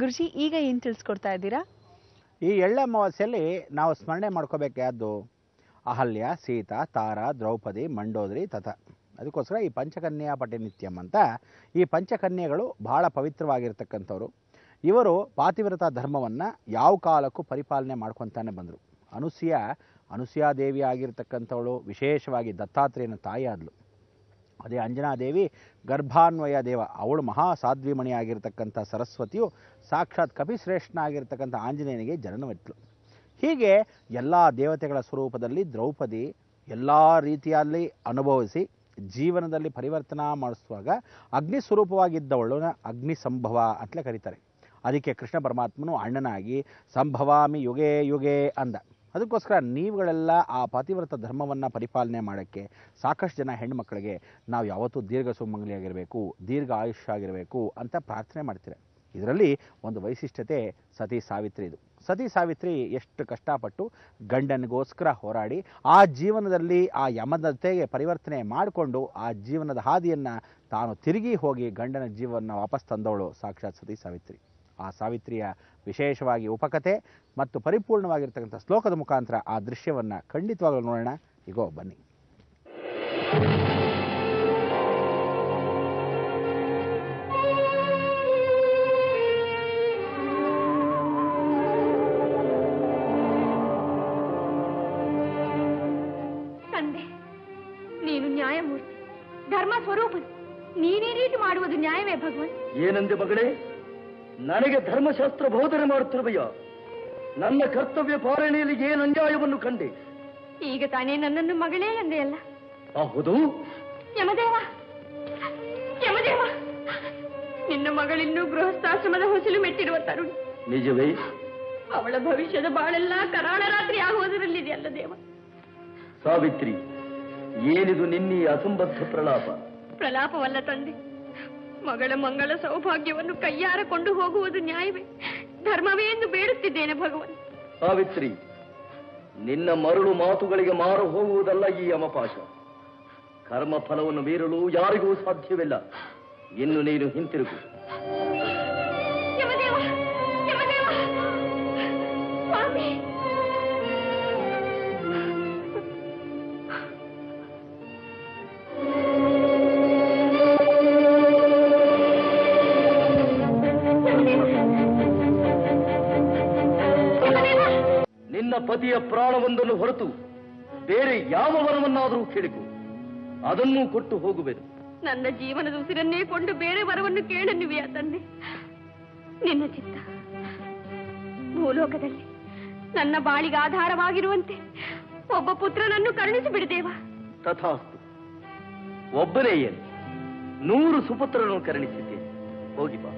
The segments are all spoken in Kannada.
ಗುರುಜಿ ಈಗ ಏನು ತಿಳಿಸ್ಕೊಡ್ತಾ ಇದ್ದೀರಾ? ಈ ಎಳ್ಳ ಅಮಾವಾಸ್ಯೆಯಲ್ಲಿ ನಾವು ಸ್ಮರಣೆ ಮಾಡ್ಕೋಬೇಕಾದ್ದು ಅಹಲ್ಯ, ಸೀತಾ, ತಾರ, ದ್ರೌಪದಿ, ಮಂಡೋದರಿ ತಥಾ. ಅದಕ್ಕೋಸ್ಕರ ಈ ಪಂಚಕನ್ಯಾ ಪಠಿನಿತ್ಯಂ ಅಂತ ಈ ಪಂಚಕನ್ಯೆಗಳು ಬಹಳ ಪವಿತ್ರವಾಗಿರ್ತಕ್ಕಂಥವ್ರು. ಇವರು ಪಾತಿವ್ರತ ಧರ್ಮವನ್ನು ಯಾವ ಕಾಲಕ್ಕೂ ಪರಿಪಾಲನೆ ಮಾಡ್ಕೊತಾನೆ ಬಂದರು. ಅನುಸೂಯಾದೇವಿ ಆಗಿರ್ತಕ್ಕಂಥವಳು ವಿಶೇಷವಾಗಿ ದತ್ತಾತ್ರೇಯನ ತಾಯಿ ಆದಳು. ಅದೇ ಅಂಜನಾದೇವಿ ಗರ್ಭಾನ್ವಯ ದೇವ, ಅವಳು ಮಹಾ ಸಾಧ್ವಿಮಣಿ ಆಗಿರ್ತಕ್ಕಂಥ ಸರಸ್ವತಿಯು ಸಾಕ್ಷಾತ್ ಕಪಿಶ್ರೇಷ್ಠನ ಆಗಿರ್ತಕ್ಕಂಥ ಆಂಜನೇಯನಿಗೆ ಜನನವಿತ್ತಳು. ಹೀಗೆ ಎಲ್ಲ ದೇವತೆಗಳ ಸ್ವರೂಪದಲ್ಲಿ ದ್ರೌಪದಿ ಎಲ್ಲ ರೀತಿಯಲ್ಲಿ ಅನುಭವಿಸಿ ಜೀವನದಲ್ಲಿ ಪರಿವರ್ತನಾ ಮಾಡಿಸುವಾಗ ಅಗ್ನಿ ಸ್ವರೂಪವಾಗಿದ್ದವಳನ್ನ ಅಗ್ನಿ ಸಂಭವ ಅಂತಲೇ ಕರೀತಾರೆ. ಅದಕ್ಕೆ ಕೃಷ್ಣ ಪರಮಾತ್ಮನು ಅಣ್ಣನಾಗಿ ಸಂಭವಾಮಿ ಯುಗೇ ಯುಗೇ ಅಂದ. ಅದಕ್ಕೋಸ್ಕರ ನೀವುಗಳೆಲ್ಲ ಆ ಪಾತಿವ್ರತ ಧರ್ಮವನ್ನು ಪರಿಪಾಲನೆ ಮಾಡೋಕ್ಕೆ ಸಾಕಷ್ಟು ಜನ ಹೆಣ್ಣುಮಕ್ಕಳಿಗೆ ನಾವು ಯಾವತ್ತೂ ದೀರ್ಘ ಸುಮಂಗಲಿಯಾಗಿರಬೇಕು, ದೀರ್ಘ ಆಯುಷ್ಯ ಆಗಿರಬೇಕು ಅಂತ ಪ್ರಾರ್ಥನೆ ಮಾಡ್ತೀರ. ಇದರಲ್ಲಿ ಒಂದು ವೈಶಿಷ್ಟ್ಯತೆ ಸತಿ ಸಾವಿತ್ರಿ. ಇದು ಸತಿ ಸಾವಿತ್ರಿ ಎಷ್ಟು ಕಷ್ಟಪಟ್ಟು ಗಂಡನಿಗೋಸ್ಕರ ಹೋರಾಡಿ ಆ ಜೀವನದಲ್ಲಿ ಆ ಯಮದತೆಗೆ ಪರಿವರ್ತನೆ ಮಾಡಿಕೊಂಡು ಆ ಜೀವನದ ಹಾದಿಯನ್ನು ತಾನು ತಿರುಗಿ ಹೋಗಿ ಗಂಡನ ಜೀವನ ವಾಪಸ್ ತಂದವಳು ಸಾಕ್ಷಾತ್ ಸತಿ ಸಾವಿತ್ರಿ. ಆ ಸಾವಿತ್ರಿಯ ವಿಶೇಷವಾಗಿ ಉಪಕಥೆ ಮತ್ತು ಪರಿಪೂರ್ಣವಾಗಿರ್ತಕ್ಕಂಥ ಶ್ಲೋಕದ ಮುಖಾಂತರ ಆ ದೃಶ್ಯವನ್ನು ಖಂಡಿತವಾಗಲೂ ನೋಡೋಣ. ಈಗೋ ಬನ್ನಿ. ತಂದೆ, ನೀನು ನ್ಯಾಯಮೂರ್ತಿ, ಧರ್ಮ ಸ್ವರೂಪ, ನೀನೇ ರೀತಿ ಮಾಡುವುದು ನ್ಯಾಯವೇ ಭಗವಂತ? ಏನಂದೆ ಮಗಳೇ, ನನಗೆ ಧರ್ಮಶಾಸ್ತ್ರ ಬೋಧನೆ ಮಾಡುತ್ತಿರುವೆಯ? ನನ್ನ ಕರ್ತವ್ಯ ಪಾಲನೆಯಲ್ಲಿ ಏನು ಅನ್ಯಾಯವನ್ನು ಕಂಡೆ? ಈಗ ತಾನೇ ನನ್ನನ್ನು ಮಗಳೇ ಎಂದೆ ಅಲ್ಲ? ಹೌದು. ಯಮದೇವ, ಯಮದೇವ, ನಿನ್ನ ಮಗಳಿನ್ನೂ ಗೃಹಸ್ಥಾಶ್ರಮದ ಹೊಸಲು ಮೆಟ್ಟಿರುವ ತರುಣಿ. ನಿಜವೇ? ಅವಳ ಭವಿಷ್ಯದ ಬಾಳೆಲ್ಲ ಕರಾಳ ರಾತ್ರಿ ಆಗುವುದರಲ್ಲಿದೆ ಅಲ್ಲ ದೇವ? ಸಾವಿತ್ರಿ, ಏನಿದು ನಿನ್ನೀ ಅಸಂಬದ್ಧ ಪ್ರಲಾಪ? ಪ್ರಲಾಪವಲ್ಲ ತಂದೆ, ಮಗಳ ಮಂಗಳ ಸೌಭಾಗ್ಯವನ್ನು ಕೈಯಾರ ಕೊಂಡು ಹೋಗುವುದು ನ್ಯಾಯವೇ, ಧರ್ಮವೇ ಎಂದು ಬೇಡುತ್ತಿದ್ದೇನೆ ಭಗವಂತ. ಸಾವಿತ್ರಿ, ನಿನ್ನ ಮರಳು ಮಾತುಗಳಿಗೆ ಮಾರು ಹೋಗುವುದಲ್ಲ ಈ ಯಮಪಾಶ. ಕರ್ಮ ಫಲವನ್ನು ಮೀರಲು ಯಾರಿಗೂ ಸಾಧ್ಯವಿಲ್ಲ. ಇನ್ನು ನೀನು ಹಿಂತಿರುಗು. ಯಮದೇವ, ಯಮದೇವ, ಸ್ವಾಮಿ. ನಿನ್ನ ಪತಿಯ ಪ್ರಾಣವೊಂದನ್ನು ಹೊರತು ಬೇರೆ ಯಾವ ವರವನ್ನಾದರೂ ಕೇಳಿಕೊ, ಅದನ್ನೂ ಕೊಟ್ಟು ಹೋಗುವೆನು. ನನ್ನ ಜೀವನದ ಉಸಿರನ್ನೇ ಕೊಂಡು ಬೇರೆ ವರವನ್ನು ಕೇಳನ್ನುವೆಯಾ ತಂದೆ? ನಿನ್ನ ಚಿತ್ತ ಭೂಲೋಕದಲ್ಲಿ ನನ್ನ ಬಾಳಿಗೆ ಆಧಾರವಾಗಿರುವಂತೆ ಒಬ್ಬ ಪುತ್ರನನ್ನು ಕರುಣಿಸಿ ಬಿಡುದೇವ. ತಥಾಸ್ತು. ಒಬ್ಬನೇ ಏನು, 100 ಸುಪುತ್ರರನ್ನು ಕರುಣಿಸಿದ್ದೇನೆ. ಹೋಗಿ ಬಾ.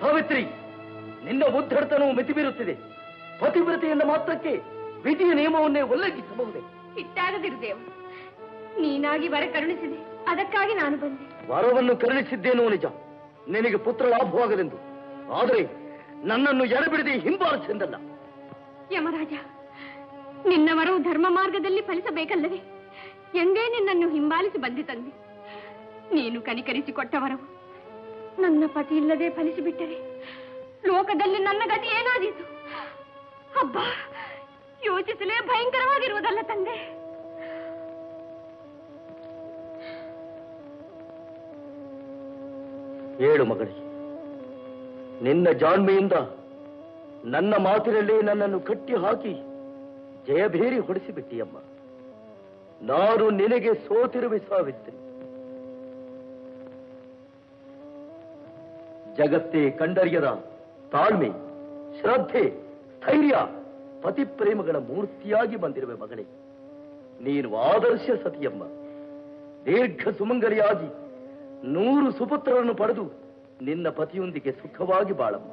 ಸಾವಿತ್ರಿ, ನಿನ್ನ ಉದ್ಧರ್ತನವು ಮಿತಿ ಮೀರುತ್ತಿದೆ. ಪತಿವ್ರತೆಯಿಂದ ಮಾತ್ರಕ್ಕೆ ವಿಧಿಯ ನಿಯಮವನ್ನೇ ಉಲ್ಲಂಘಿಸಬಹುದೇ? ಇಟ್ಟಾಗದಿರು ದೇವ, ನೀನಾಗಿ ವರ ಕರುಣಿಸಿದೆ, ಅದಕ್ಕಾಗಿ ನಾನು ಬಂದೆ. ವರವನ್ನು ಕರುಣಿಸಿದ್ದೇನೋ ನಿಜ, ನಿನಗೆ ಪುತ್ರ ಲಾಭವಾಗಲೆಂದು. ಆದರೆ ನನ್ನನ್ನು ಎಡಬಿಡದೆ ಹಿಂಬಾಲಿಸೆಂದಲ್ಲ. ಯಮರಾಜ, ನಿನ್ನ ವರವು ಧರ್ಮ ಮಾರ್ಗದಲ್ಲಿ ಫಲಿಸಬೇಕಲ್ಲವೇ? ಎಂದೇ ನಿನ್ನನ್ನು ಹಿಂಬಾಲಿಸಿ ಬಂದೆ ತಂದೆ. ನೀನು ಕನಿಕರಿಸಿ ಕೊಟ್ಟ ವರವು ನನ್ನ ಪತಿ ಇಲ್ಲದೆ ಫಲಿಸಿಬಿಟ್ಟರೆ ಲೋಕದಲ್ಲಿ ನನ್ನ ಗತಿ ಏನಾದೀತು? ಹಬ್ಬ, ಯೋಚಿಸಲೇ ಭಯಂಕರವಾಗಿರುವುದಲ್ಲ ತಂದೆ. ಹೇಳು ಮಗಳೇ, ನಿನ್ನ ಜಾಣ್ಮೆಯಿಂದ ನನ್ನ ಮಾತಿನಲ್ಲಿ ನನ್ನನ್ನು ಕಟ್ಟಿ ಹಾಕಿ ಜಯಭೇರಿ ಹೊಡಿಸಿಬಿಟ್ಟಿಯಮ್ಮ. ನಾನು ನಿನಗೆ ಸೋತಿರುವೆ ಸಾವಿತ್ರಿ. ಜಗತ್ತೇ ಕಂಡರಿಯದ ತಾಳ್ಮೆ, ಶ್ರದ್ಧೆ, ಸ್ಥೈರ್ಯ, ಪತಿ ಪ್ರೇಮಗಳ ಮೂರ್ತಿಯಾಗಿ ಬಂದಿರುವೆ ಮಗಳೇ. ನೀನು ಆದರ್ಶ ಸತಿಯಮ್ಮ. ದೀರ್ಘ ಸುಮಂಗಲಿಯಾಗಿ 100 ಸುಪುತ್ರರನ್ನು ಪಡೆದು ನಿನ್ನ ಪತಿಯೊಂದಿಗೆ ಸುಖವಾಗಿ ಬಾಳಮ್ಮ.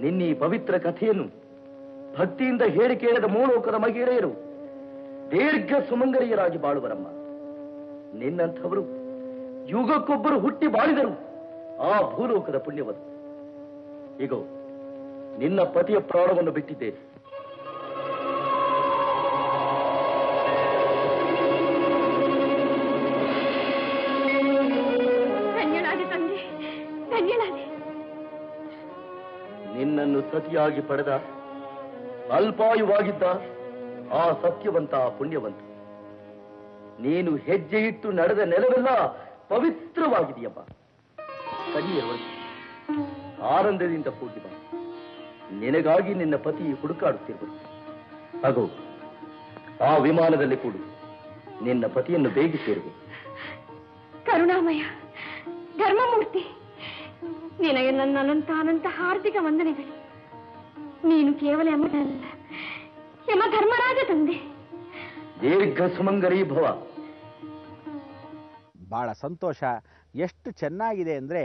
ನಿನ್ನೀ ಪವಿತ್ರ ಕಥೆಯನ್ನು ಭಕ್ತಿಯಿಂದ ಹೇಳಿ ಕೇಳದ ಮೂಲೋಕದ ಮಹಿಳೆಯರು ದೀರ್ಘ ಸುಮಂಗಲಿಯರಾಗಿ ಬಾಳುವರಮ್ಮ. ನಿನ್ನಂಥವರು ಯುಗಕ್ಕೊಬ್ಬರು ಹುಟ್ಟಿ ಬಾಳಿದರು ಆ ಭೂಲೋಕದ ಪುಣ್ಯವನ್ನು. ಈಗೋ ನಿನ್ನ ಪತಿಯ ಪ್ರಾಣವನ್ನು ಬಿಟ್ಟಿದ್ದೇನೆ. ಧನ್ಯಳಾದೆ ತಂದೆ, ಧನ್ಯಳಾದೆ. ನಿನ್ನನ್ನು ಸತಿಯಾಗಿ ಪಡೆದ ಅಲ್ಪಾಯುವಾಗಿದ್ದ ಆ ಸತ್ಯವಂತ, ಆ ಪುಣ್ಯವಂತ, ನೀನು ಹೆಜ್ಜೆ ಇಟ್ಟು ನಡೆದ ನೆಲವೆಲ್ಲ ಪವಿತ್ರವಾಗಿದೆಯಮ್ಮ. ಕನ್ಯೆಯವರು ಆನಂದದಿಂದ ಹೋಗಿ ಬಾ. ನಿನಗಾಗಿ ನಿನ್ನ ಪತಿ ಹುಡುಕಾಡುತ್ತಿರುವರು. ಹಾಗೂ ಆ ವಿಮಾನದಲ್ಲಿ ಕೂಡ ನಿನ್ನ ಪತಿಯನ್ನು ಬೇಗ ಸೇರುವೆ. ಕರುಣಾಮಯ, ಧರ್ಮಮೂರ್ತಿ, ನಿನಗೆ ನನ್ನ ಅನಂತ ಹಾರ್ದಿಕ ವಂದನೆಗಳು. ನೀನು ಕೇವಲ ಯಮನಲ್ಲ, ಯಮ ಧರ್ಮರಾಜ ತಂದೆ. ದೀರ್ಘ ಸುಮಂಗಲಿ ಭವ. ಭಾಳ ಸಂತೋಷ. ಎಷ್ಟು ಚೆನ್ನಾಗಿದೆ ಅಂದರೆ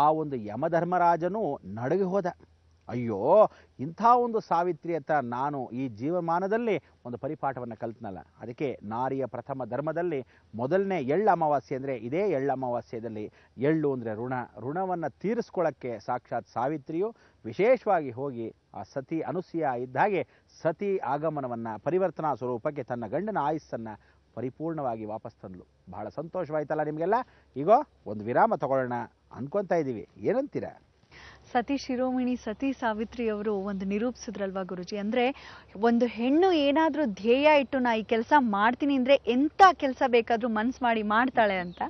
ಆ ಒಂದು ಯಮಧರ್ಮರಾಜನು ನಡುಗಿ ಹೋದ. ಅಯ್ಯೋ, ಇಂಥ ಒಂದು ಸಾವಿತ್ರಿ ಅಂತ ನಾನು ಈ ಜೀವಮಾನದಲ್ಲಿ ಒಂದು ಪರಿಪಾಠವನ್ನು ಕಲ್ತನಲ್ಲ. ಅದಕ್ಕೆ ನಾರಿಯ ಪ್ರಥಮ ಧರ್ಮದಲ್ಲಿ ಮೊದಲನೇ ಎಳ್ಳು ಅಮಾವಾಸ್ಯೆ ಅಂದರೆ ಇದೇ ಎಳ್ಳು ಅಮಾವಾಸ್ಯೆಯಲ್ಲಿ ಎಳ್ಳು ಅಂದರೆ ಋಣವನ್ನು ತೀರಿಸ್ಕೊಳ್ಳೋಕ್ಕೆ ಸಾಕ್ಷಾತ್ ಸಾವಿತ್ರಿಯು ವಿಶೇಷವಾಗಿ ಹೋಗಿ ಆ ಸತಿ ಅನುಸೂಯ ಇದ್ದ ಹಾಗೆ ಸತಿ ಆಗಮನವನ್ನು ಪರಿವರ್ತನಾ ಸ್ವರೂಪಕ್ಕೆ ತನ್ನ ಗಂಡನ ಆಯುಸ್ಸನ್ನು ಪರಿಪೂರ್ಣವಾಗಿ ವಾಪಸ್ ತಂದ್ಲು. ಬಹಳ ಸಂತೋಷವಾಯ್ತಲ್ಲ ನಿಮಗೆಲ್ಲ. ಈಗ ಒಂದು ವಿರಾಮ ತಗೊಳ್ಳೋಣ ಅನ್ಕೊತಾ ಇದ್ದೀವಿ. ಏನಂತೀರಾ? ಸತಿ ಶಿರೋಮಣಿ ಸತಿ ಸಾವಿತ್ರಿಯವರು ಒಂದು ನಿರೂಪಿಸಿದ್ರಲ್ವಾ ಗುರುಜಿ, ಅಂದರೆ ಒಂದು ಹೆಣ್ಣು ಏನಾದರೂ ಧ್ಯೇಯ ಇಟ್ಟು ನಾ ಈ ಕೆಲಸ ಮಾಡ್ತೀನಿ ಅಂದರೆ ಎಂಥ ಕೆಲಸ ಬೇಕಾದರೂ ಮನಸ್ಸು ಮಾಡಿ ಮಾಡ್ತಾಳೆ ಅಂತ.